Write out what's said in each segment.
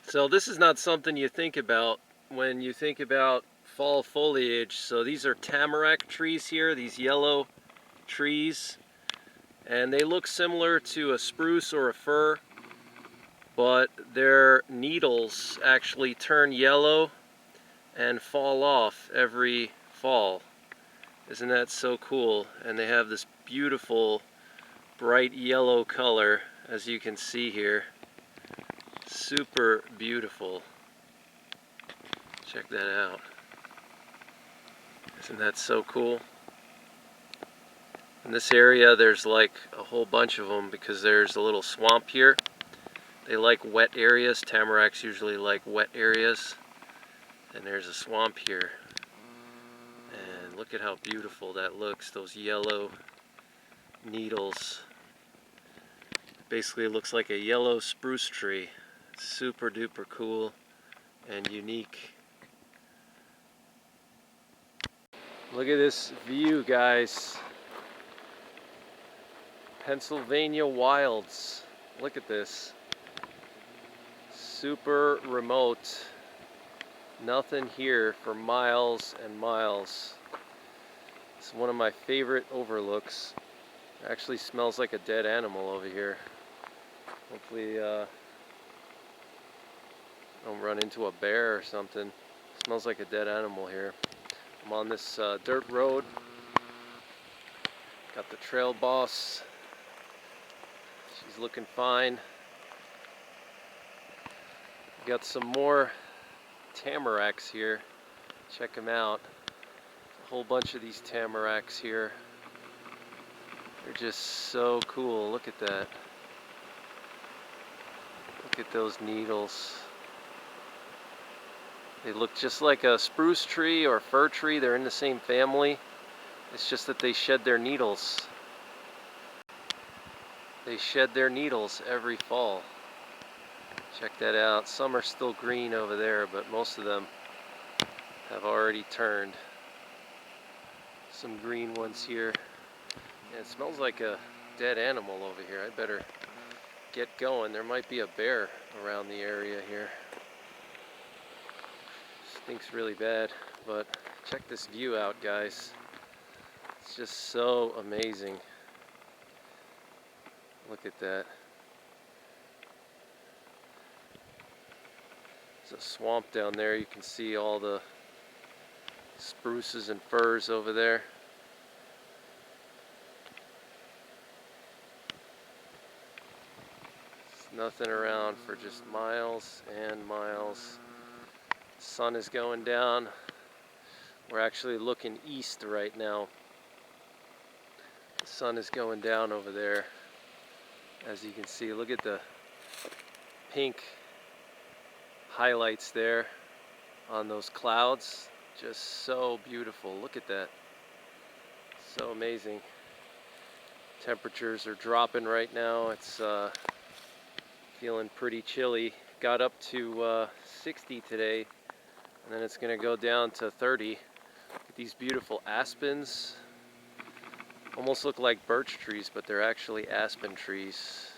So this is not something you think about when you think about fall foliage. So these are tamarack trees here, these yellow trees, and they look similar to a spruce or a fir, but their needles actually turn yellow and fall off every fall. Isn't that so cool? And they have this beautiful bright yellow color, as you can see here. Super beautiful. Check that out. Isn't that so cool? In this area there's like a whole bunch of them because there's a little swamp here. They like wet areas. Tamaracks usually like wet areas. And there's a swamp here. And look at how beautiful that looks. Those yellow needles. Basically it looks like a yellow spruce tree. Super duper cool and unique. Look at this view, guys. Pennsylvania wilds. Look at this. Super remote. Nothing here for miles and miles. It's one of my favorite overlooks. It actually smells like a dead animal over here. Hopefully I don't run into a bear or something. It smells like a dead animal here. I'm on this dirt road. Got the trail boss. She's looking fine. Got some more tamaracks here. Check them out. A whole bunch of these tamaracks here. They're just so cool. Look at that. Look at those needles. They look just like a spruce tree or fir tree. They're in the same family. It's just that they shed their needles. They shed their needles every fall. Check that out. Some are still green over there, but most of them have already turned. Some green ones here. And it smells like a dead animal over here. I better get going. There might be a bear around the area here. Stinks really bad, but check this view out, guys. It's just so amazing. Look at that. There's a swamp down there. You can see all the spruces and firs over there. There's nothing around for just miles and miles. The sun is going down. We're actually looking east right now. The sun is going down over there. As you can see, look at the pink highlights there on those clouds. Just so beautiful. Look at that. So amazing. Temperatures are dropping right now. It's feeling pretty chilly. Got up to 60 today, and then it's going to go down to 30. Look at these beautiful aspens. Almost look like birch trees, but they're actually aspen trees.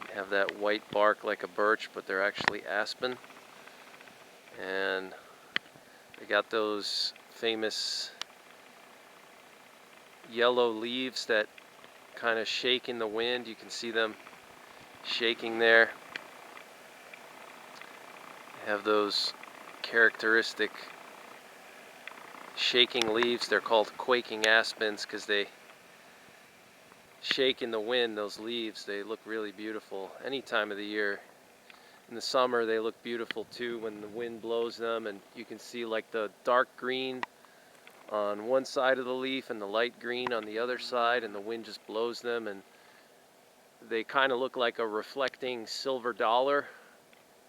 They have that white bark like a birch, but they're actually aspen. And they got those famous yellow leaves that kind of shake in the wind. You can see them shaking there. They have those characteristic shaking leaves. They're called quaking aspens because they shake in the wind. Those leaves, they look really beautiful any time of the year. In the summer they look beautiful too when the wind blows them, and you can see like the dark green on one side of the leaf and the light green on the other side, and the wind just blows them, and they kind of look like a reflecting silver dollar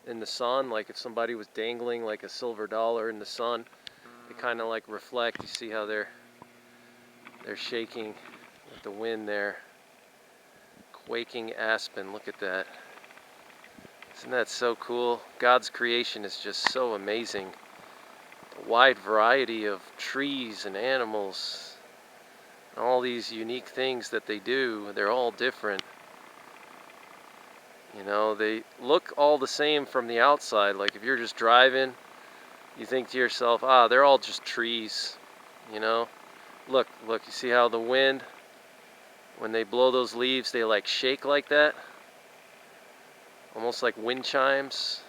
in the sun. Like if somebody was dangling like a silver dollar in the sun, they kind of like reflect. You see how they're shaking with the wind there. Quaking aspen, look at that. Isn't that so cool? God's creation is just so amazing. The wide variety of trees and animals, all these unique things that they do, they're all different. You know, they look all the same from the outside. Like if you're just driving, you think to yourself, ah, they're all just trees, you know? Look, you see how the wind, when they blow those leaves, they like shake like that? Almost like wind chimes.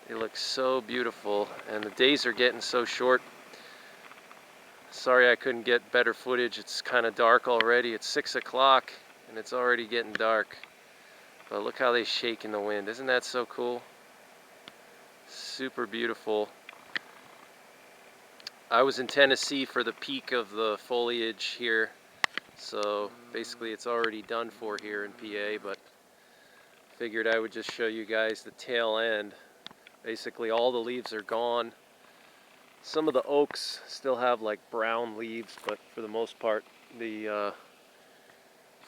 They look so beautiful, and the days are getting so short. Sorry I couldn't get better footage. It's kind of dark already. It's 6 o'clock and it's already getting dark. But look how they shake in the wind. Isn't that so cool? Super beautiful. I was in Tennessee for the peak of the foliage here. So basically it's already done for here in PA, but figured I would just show you guys the tail end. Basically all the leaves are gone. Some of the oaks still have like brown leaves, but for the most part the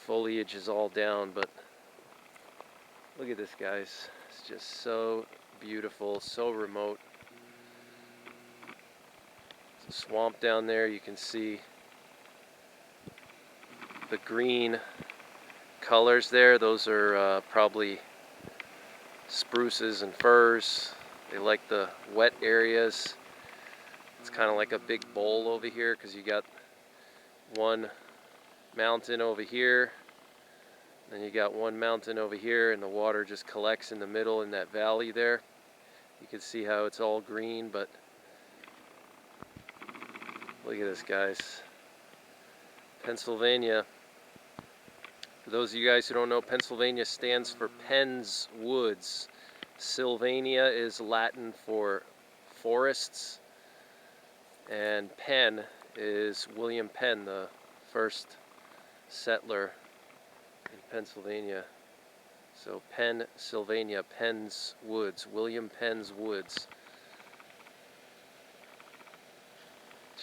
foliage is all down. But look at this, guys. It's just so beautiful, so remote. There's a swamp down there. You can see the green colors there. Those are probably spruces and firs. They like the wet areas. It's kind of like a big bowl over here because you got one mountain over here, then you got one mountain over here, and the water just collects in the middle in that valley there. You can see how it's all green, but look at this, guys. Pennsylvania. For those of you guys who don't know, Pennsylvania stands for Penn's Woods. Sylvania is Latin for forests, and Penn is William Penn, the first settler in Pennsylvania. So Pennsylvania, Penn's Woods, William Penn's Woods.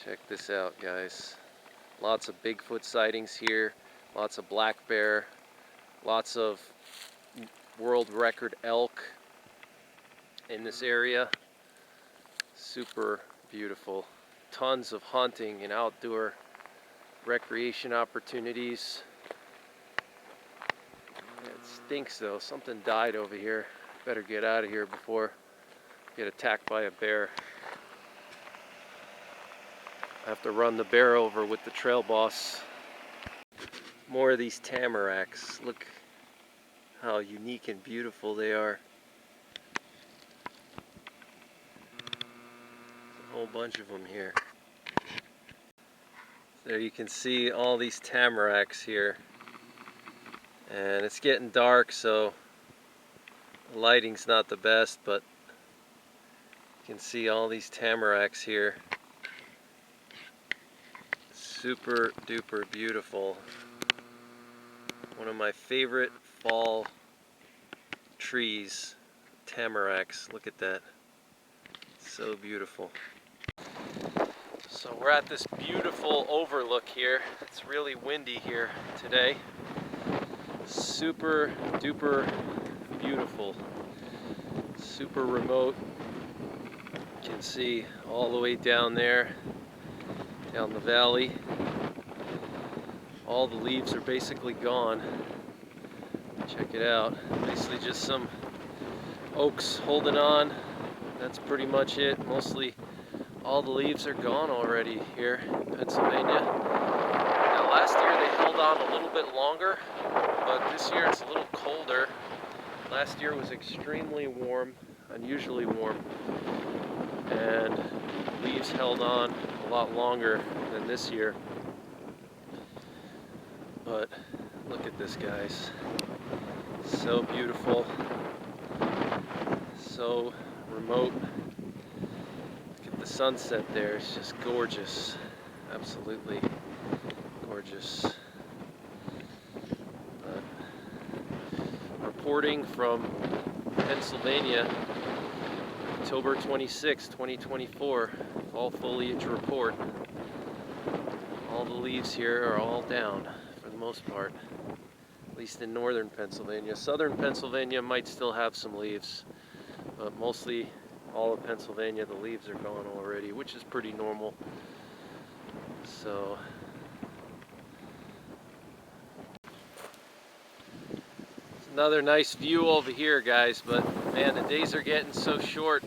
Check this out, guys. Lots of Bigfoot sightings here, lots of black bear, lots of world record elk in this area. Super beautiful. Tons of hunting and outdoor recreation opportunities. It stinks though. Something died over here. Better get out of here before I get attacked by a bear. I have to run the bear over with the trail boss. More of these tamaracks. Look how unique and beautiful they are. A whole bunch of them here. There you can see all these tamaracks here. And it's getting dark, so the lighting's not the best, but you can see all these tamaracks here. Super duper beautiful. One of my favorite fall trees, tamaracks. Look at that. So beautiful. So we're at this beautiful overlook here. It's really windy here today. Super duper beautiful. Super remote. You can see all the way down there, down the valley. All the leaves are basically gone. Check it out. Basically just some oaks holding on. That's pretty much it. Mostly all the leaves are gone already here in Pennsylvania. Now last year they held on a little bit longer, but this year it's a little colder. Last year was extremely warm, unusually warm, and leaves held on a lot longer than this year. But look at this, guys. So beautiful, so remote. Look at the sunset there, it's just gorgeous. Absolutely gorgeous. But reporting from Pennsylvania, October 26, 2024, fall foliage report. All the leaves here are all down for the most part, at least in northern Pennsylvania. Southern Pennsylvania might still have some leaves, but mostly all of Pennsylvania, the leaves are gone already, which is pretty normal. So Another nice view over here, guys, but man, the days are getting so short.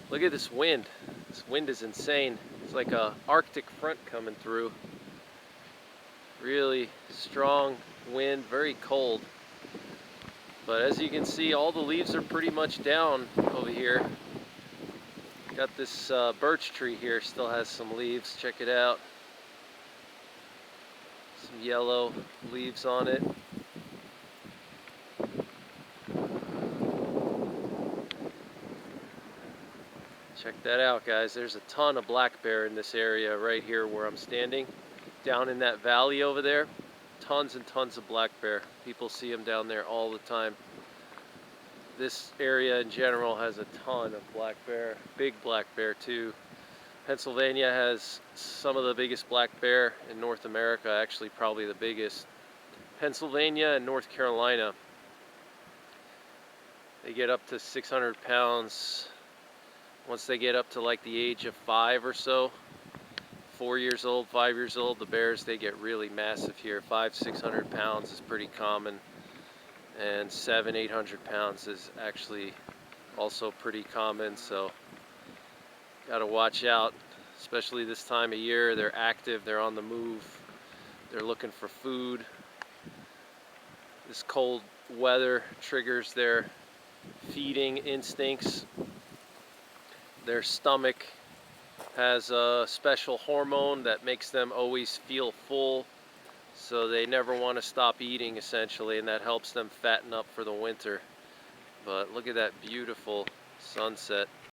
Look at this wind. This wind is insane. It's like a Arctic front coming through. Really strong wind, very cold. But as you can see, all the leaves are pretty much down over here. Got this birch tree here, still has some leaves. Check it out. Some yellow leaves on it. Check that out, guys. There's a ton of black bear in this area right here where I'm standing. Down in that valley over there, tons and tons of black bear. People see them down there all the time. This area in general has a ton of black bear, big black bear too. Pennsylvania has some of the biggest black bear in North America, actually probably the biggest. Pennsylvania and North Carolina, they get up to 600 pounds. Once they get up to like the age of 5 or so, 4 years old, 5 years old, the bears, they get really massive here. 500-600 pounds is pretty common, and 700-800 pounds is actually also pretty common. So gotta watch out, especially this time of year. They're active, they're on the move, they're looking for food. This cold weather triggers their feeding instincts. Their stomach has a special hormone that makes them always feel full, so they never want to stop eating essentially, and that helps them fatten up for the winter. But look at that beautiful sunset.